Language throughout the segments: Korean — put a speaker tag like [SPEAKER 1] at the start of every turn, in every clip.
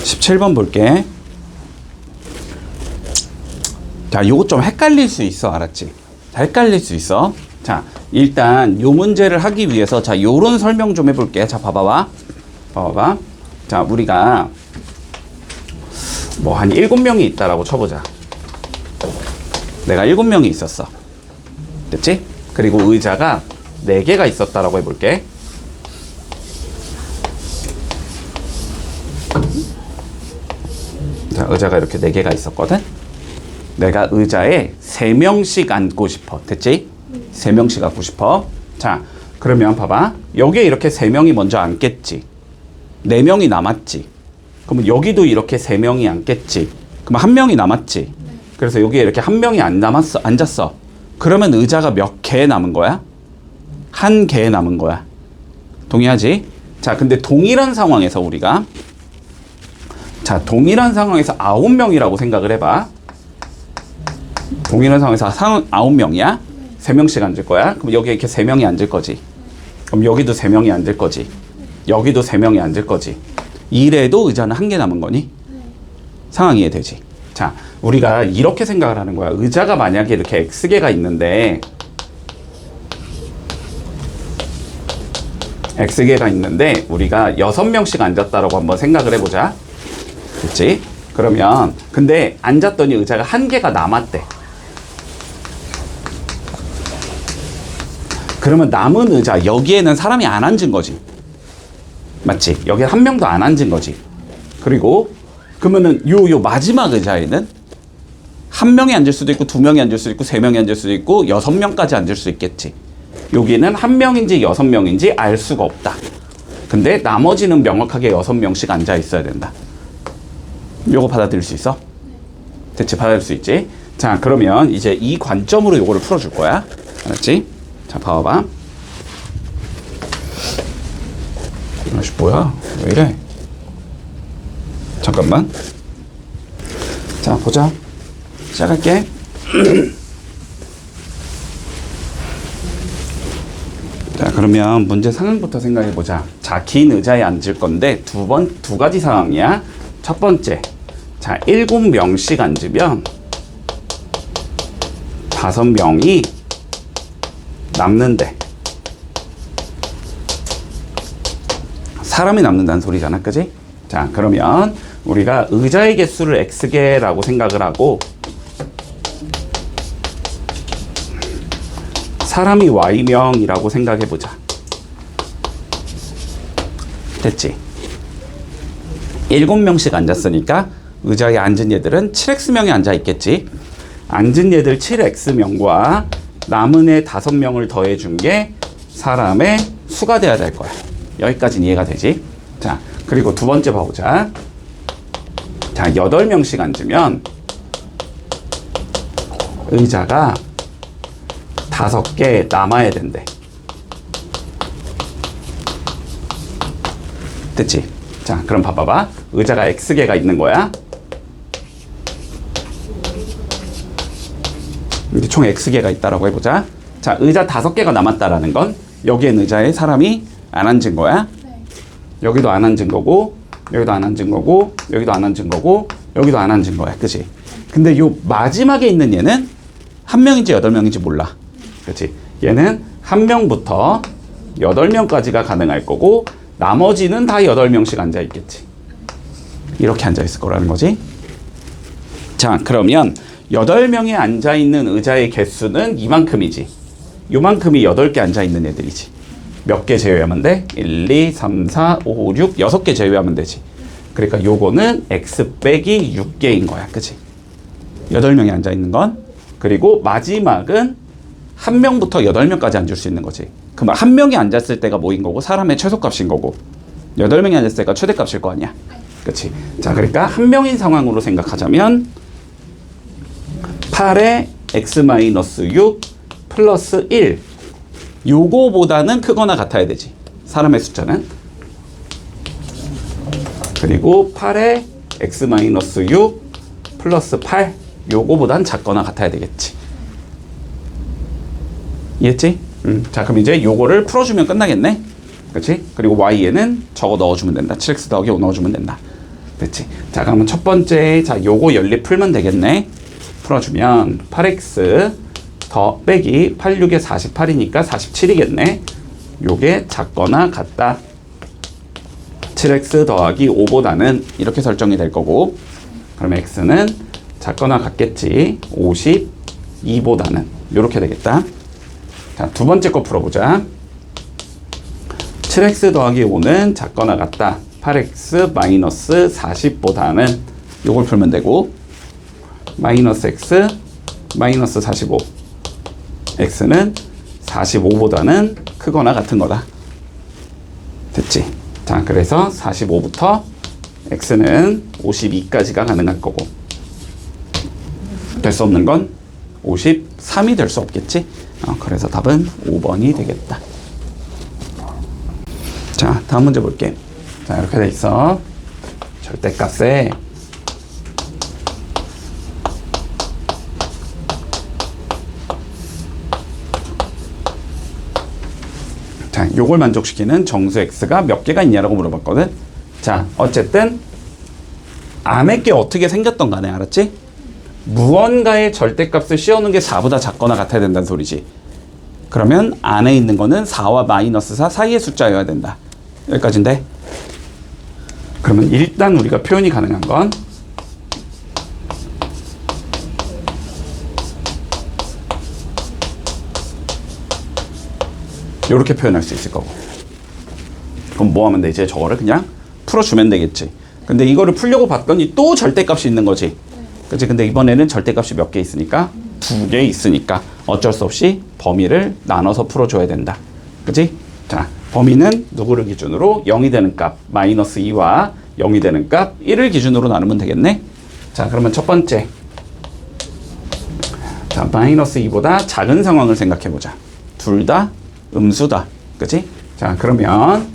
[SPEAKER 1] 17번 볼게. 자, 요거 좀 헷갈릴 수 있어. 알았지? 자, 헷갈릴 수 있어. 자, 일단 요 문제를 하기 위해서 자, 요런 설명 좀 해볼게. 자, 봐봐. 자, 우리가 뭐 한 7명이 있다라고 쳐보자. 내가 7명이 있었어. 됐지? 그리고 의자가 4개가 있었다라고 해볼게. 자, 의자가 이렇게 4개가 있었거든? 내가 의자에 3명씩 앉고 싶어. 됐지? 3명씩 앉고 싶어. 자, 그러면 봐봐. 여기에 이렇게 3명이 먼저 앉겠지. 4명이 남았지. 그러면 여기도 이렇게 3명이 앉겠지. 그러면 1명이 남았지. 그래서 여기에 이렇게 1명이 앉았어. 그러면 의자가 몇 개 남은 거야? 1개 남은 거야. 동의하지? 자, 근데 동일한 상황에서 우리가 동일한 상황에서 9명이라고 생각을 해봐. 동일한 상황에서 9명이야? 3명씩 앉을 거야? 그럼 여기 이렇게 3명이 앉을 거지. 그럼 여기도 3명이 앉을 거지. 여기도 3명이 앉을 거지. 이래도 의자는 1개 남은 거니? 상황이 이해되지? 자, 우리가 이렇게 생각을 하는 거야. 의자가 만약에 이렇게 X개가 있는데 우리가 6명씩 앉았다라고 한번 생각을 해보자. 그치? 그러면 근데 앉았더니 의자가 1개가 남았대. 그러면 남은 의자 여기에는 사람이 안 앉은 거지. 맞지? 여기 1명도 안 앉은 거지. 그리고 그러면은 요 마지막 의자에는 1명이 앉을 수도 있고 2명이 앉을 수도 있고 3명이 앉을 수도 있고 6명까지 앉을 수 있겠지. 여기는 1명인지 6명인지 알 수가 없다. 근데 나머지는 명확하게 6명씩 앉아 있어야 된다. 요거 받아들일 수 있어? 대체 받아들일 수 있지? 자, 그러면 이제 이 관점으로 요거를 풀어줄 거야. 알았지? 자, 봐봐. 아씨, 뭐야? 왜 이래? 잠깐만. 자, 보자. 시작할게. 자, 그러면 문제 상황부터 생각해보자. 자, 긴 의자에 앉을 건데 두 가지 상황이야. 첫 번째, 자, 7명씩 앉으면 5명이 남는데 사람이 남는다는 소리잖아, 그지? 자, 그러면 우리가 의자의 개수를 X개라고 생각을 하고 사람이 Y명이라고 생각해보자. 됐지? 7명씩 앉았으니까 의자에 앉은 얘들은 7X명이 앉아 있겠지. 앉은 얘들 7X명과 남은 애 5명을 더해준 게 사람의 수가 돼야 될 거야. 여기까지는 이해가 되지? 자, 그리고 두 번째 봐보자. 자, 8명씩 앉으면 의자가 5개 남아야 된대. 됐지? 자, 그럼 봐봐. 의자가 X개가 있는 거야. 이제 총 X개가 있다라고 해보자. 자, 의자 5개가 남았다라는 건 여기엔 의자에 사람이 안 앉은 거야. 네. 여기도 안 앉은 거고, 여기도 안 앉은 거고, 여기도 안 앉은 거고, 여기도 안 앉은 거야. 그치? 근데 요 마지막에 있는 얘는 1명인지 8명인지 몰라. 그치? 얘는 1명부터 8명까지가 가능할 거고, 나머지는 다 8명씩 앉아 있겠지. 이렇게 앉아 있을 거라는 거지. 자, 그러면 8명이 앉아 있는 의자의 개수는 이만큼이지. 요만큼이 8개 앉아 있는 애들이지. 몇 개 제외하면 돼? 1, 2, 3, 4, 5, 6, 6개 제외하면 되지. 그러니까 요거는 X 빼기 6개인 거야. 그치? 8명이 앉아 있는 건. 그리고 마지막은 1명부터 8명까지 앉을 수 있는 거지. 그럼 1명이 앉았을 때가 뭐인 거고, 사람의 최소값인 거고, 8명이 앉았을 때가 최대값일 거 아니야. 그치? 자, 그러니까 1명인 상황으로 생각하자면 8에 x-6 플러스 1 요거보다는 크거나 같아야 되지. 사람의 숫자는. 그리고 8에 x-6 플러스 8 요거보단 작거나 같아야 되겠지. 이해했지? 자, 그럼 이제 요거를 풀어주면 끝나겠네. 그치? 그리고 y에는 저거 넣어주면 된다. 7x 더하기 5 넣어주면 된다. 됐지? 자, 그러면 첫 번째, 자, 요거 연립 풀면 되겠네. 풀어주면 8x 더 빼기 8, 6에 48이니까 47이겠네. 요게 작거나 같다. 7x 더하기 5보다는 이렇게 설정이 될 거고, 그럼 x는 작거나 같겠지. 52보다는 이렇게 되겠다. 자, 두 번째 거 풀어보자. 7x 더하기 5는 작거나 같다. 8x 마이너스 40보다는 요걸 풀면 되고, 마이너스 x 마이너스 45, x는 45보다는 크거나 같은 거다. 됐지? 자, 그래서 45부터 x는 52까지가 가능할 거고, 될 수 없는 건 53이 될 수 없겠지? 그래서 답은 5번이 되겠다. 자, 다음 문제 볼게. 자, 이렇게 돼 있어. 절대값에 자, 요걸 만족시키는 정수 x가 몇 개가 있냐라고 물어봤거든. 자, 어쨌든 안에 게 어떻게 생겼던 간에, 알았지? 무언가의 절대값을 씌워놓은 게 4보다 작거나 같아야 된다는 소리지. 그러면 안에 있는 거는 4와 마이너스 4 사이의 숫자여야 된다. 여기까지인데. 그러면 일단 우리가 표현이 가능한 건 이렇게 표현할 수 있을 거고. 그럼 뭐 하면 되지? 저거를 그냥 풀어주면 되겠지. 근데 이거를 풀려고 봤더니 또 절대값이 있는 거지. 그치? 근데 이번에는 절대값이 몇 개 있으니까 2개 있으니까 어쩔 수 없이 범위를 나눠서 풀어줘야 된다. 그치? 자, 범위는 누구를 기준으로 0이 되는 값 마이너스 2와 0이 되는 값 1을 기준으로 나누면 되겠네. 자, 그러면 첫 번째, 자, 마이너스 2보다 작은 상황을 생각해보자. 둘 다 음수다. 그치? 자, 그러면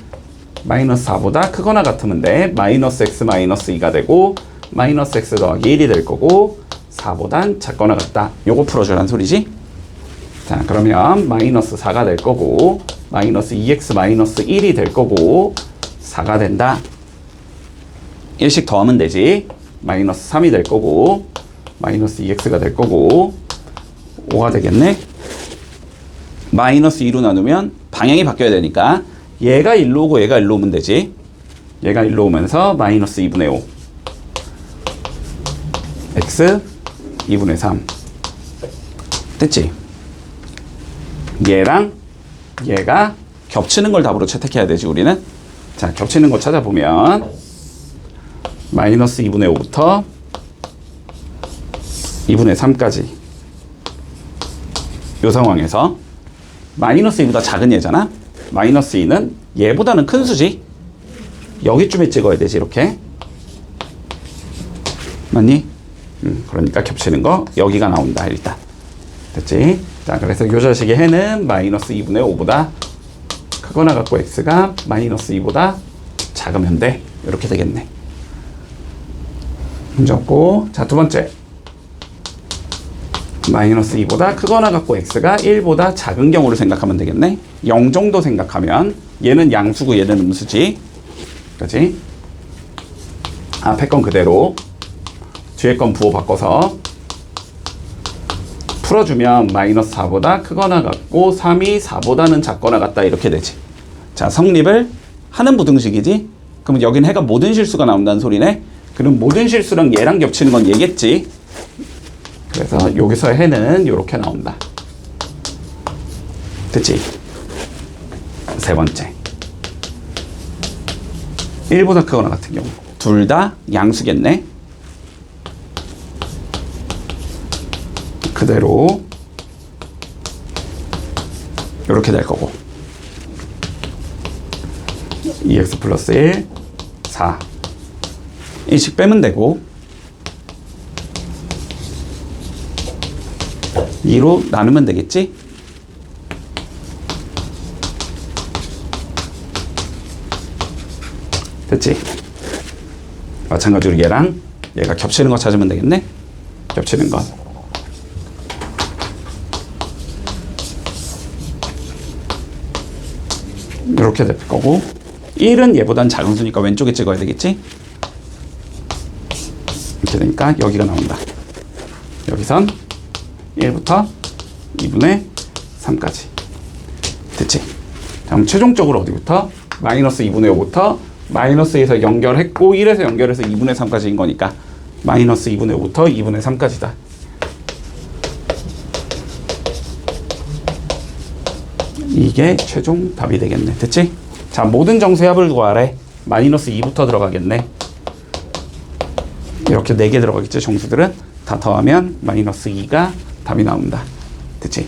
[SPEAKER 1] 마이너스 4보다 크거나 같으면 돼. 마이너스 x 마이너스 2가 되고, 마이너스 x 더하기 1이 될 거고, 4보단 작거나 같다. 요거 풀어주란 소리지? 자, 그러면 마이너스 4가 될 거고, 마이너스 2x 마이너스 1이 될 거고, 4가 된다. 1씩 더하면 되지. 마이너스 3이 될 거고, 마이너스 2x가 될 거고, 5가 되겠네. 마이너스 2로 나누면 방향이 바뀌어야 되니까 얘가 1로 오고 얘가 1로 오면 되지. 얘가 1로 오면서 마이너스 2분의 5 x 2분의 3 됐지? 얘랑 얘가 겹치는 걸 답으로 채택해야 되지 우리는. 자, 겹치는 거 찾아보면 마이너스 2분의 5부터 2분의 3까지 이 상황에서 마이너스 2보다 작은 얘잖아. 마이너스 2는 얘보다는 큰 수지. 여기쯤에 찍어야 되지. 이렇게 맞니? 그러니까 겹치는 거 여기가 나온다. 일단 됐지? 자, 그래서 이 자식의 해는 마이너스 2분의 5보다 크거나 같고 x가 마이너스 2보다 작으면 돼. 이렇게 되겠네. 문제 없고. 자, 두 번째, 마이너스 2보다 크거나 같고 x가 1보다 작은 경우를 생각하면 되겠네. 0 정도 생각하면 얘는 양수고 얘는 음수지. 그치? 앞에 건 그대로 뒤에 건 부호 바꿔서 풀어주면 마이너스 4보다 크거나 같고 3이 4보다는 작거나 같다. 이렇게 되지. 자, 성립을 하는 부등식이지. 그럼 여긴 해가 모든 실수가 나온다는 소리네. 그럼 모든 실수랑 얘랑 겹치는 건 얘겠지. 그래서 여기서 해는 이렇게 나온다. 됐지? 세 번째, 1보다 크거나 같은 경우 둘 다 양수겠네. 그대로 이렇게 될 거고 2x 플러스 1 4 1씩 빼면 되고 2로 나누면 되겠지? 됐지? 마찬가지로 얘랑 얘가 겹치는 거 찾으면 되겠네? 겹치는 거. 이렇게 될 거고 1은 얘보단 작은 수니까 왼쪽에 찍어야 되겠지? 이렇게 되니까 여기가 나온다. 여기선 1부터 2분의 3까지. 됐지? 자, 그럼 최종적으로 어디부터? 마이너스 2분의 5부터 마이너스에서 연결했고 1에서 연결해서 2분의 3까지인 거니까 마이너스 2분의 5부터 2분의 3까지다. 이게 최종 답이 되겠네. 됐지? 자, 모든 정수의 합을 구하래. 마이너스 2부터 들어가겠네. 이렇게 4개 들어가겠지, 정수들은. 다 더하면 마이너스 2가 답이 나온다. 됐지?